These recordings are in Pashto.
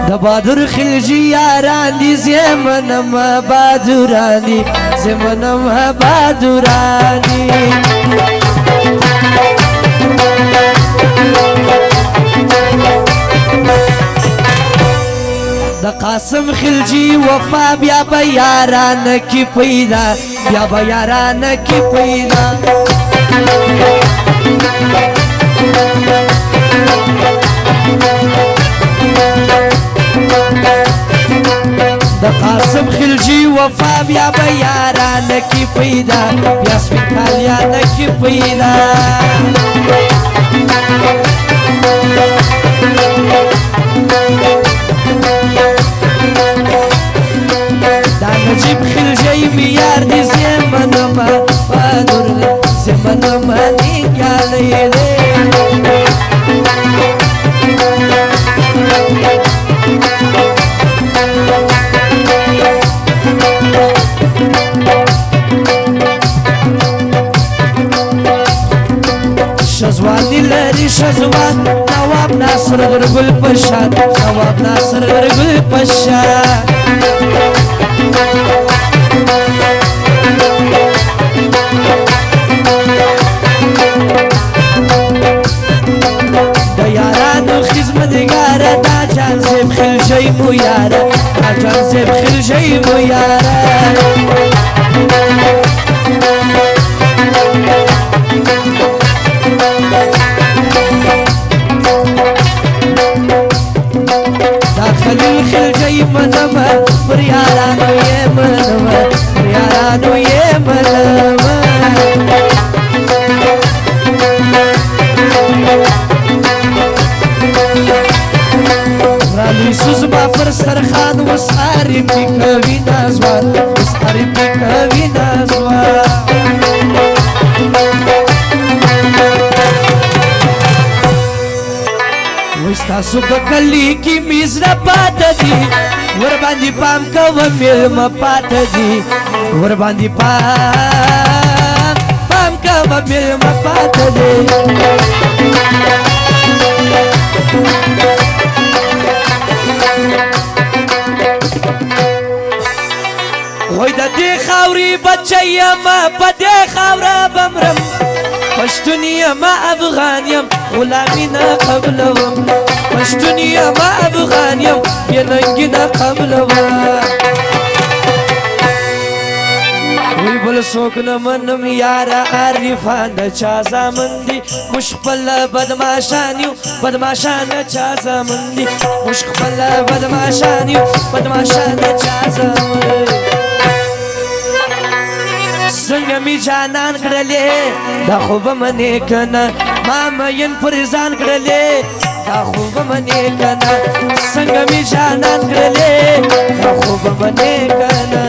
د بادر خلجی یاران دی زمنم بادرانی زمنم بادرانی د قاسم خلجی وفا بیا به یاران کی پیدا بیا به یاران کی پیدا د قاسم خلجی وفا بیا به یاران کی پیدا بیا سپیکالیان کی پیدا دا نجیب خلجی میار دی زمنم بادر زمنم نیگالی دی شزوانی لری شزوان نواب ناصر غرگل پشان نواب ناصر غرگل پشان دا یارانو خزمتگاره دا جان زیب خلجی مو یاره دا جان زیب خلجی مو یاره خلیل خلجی منم پر یارانو یه منم پر یارانو یه منم رالی سوز ما پر سرخان وساری پی کوی نازوان وساری پی کوی نازوان ستاسو بکلی کی میزنا پاتا دی ور باندی پام کوا میلم پاتا دی ور باندی پام کوا میلم پاتا دی وای دا دی خاوری بچه یم پا دی خاورا بمرم پشتونی ما افغانیم غلامینا قبلوم پشتونی ما افغانیم بیننگینا قبلوم وی بل سوک نمنم یارا عارفان دا چا زامن دی مشخبل بدماشانیو بدماشان چا زامن دی مشخبل بدماشانیو بدماشان چا زامن څنګه می جانان کړلې دا خوب منې کنه ما مین پرزان کړلې دا خوب منې کنه څنګه می جانان کړلې دا خوب منې کنه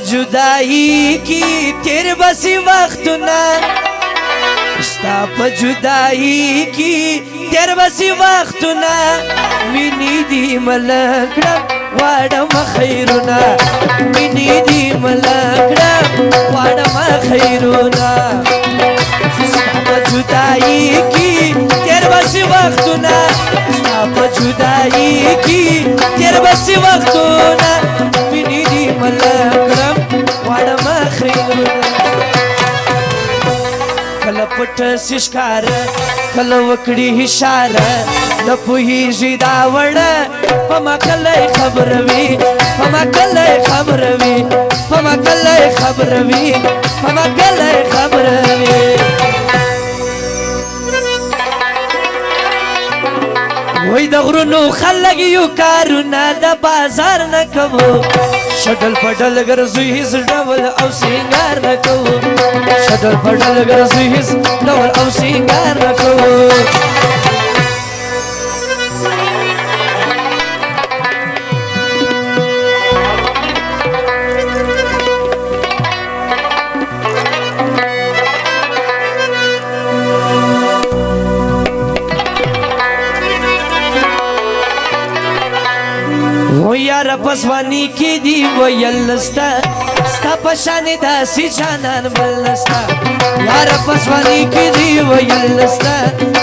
जुदाई की तेरे बसी वक्त ना जुदाई की तेरे बसी वक्त ना मिनी दी मलकड़ा वाडम खैरुना मिनी दी मलकड़ा वाडम खैरुना जुदाई की तेरे बसी वक्त ना जुदाई की तेरे बसी वक्त ना मिनी दी मलकड़ा वाडम खैरुना کله پټ سشکار کله وکړي اشاره د پوهیږي دا وړه په ما کله خبروي په ما کله خبروي په ما کله خبروي په ما کله خبروي وای د غرونو خلک یو کارونه د بازار نه کوو شډل پډل ګرځي هیڅ ډول او سینګار نه کوو شډل پډل ګرځي هیڅ ډول او سینګار نه کوو یار پسوانی کی دی ویلستا ستا پشانی داسی جانان بلستا یار پسوانی کی دی ویلستا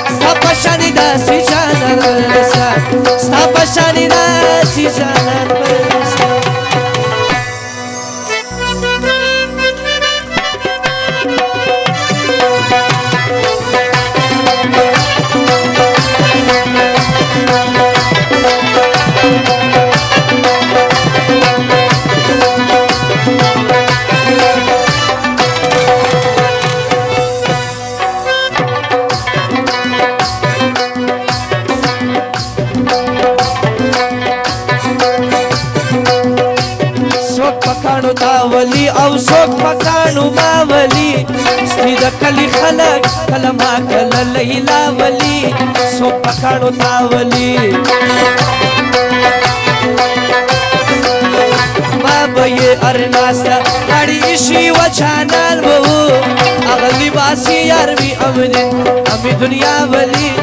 ستا پشانی داسی جانان بلستا ستا پشانی داسی جانان بلستا پکانو تاولی او سوک پکانو باولی سپی دا کلی خلق کلما کل لیلا ولی سوک پکانو تاولی بابا یہ ارناستا گاڑی اشی و چانال بہو اغلی باسی یاروی امی دنیا ولی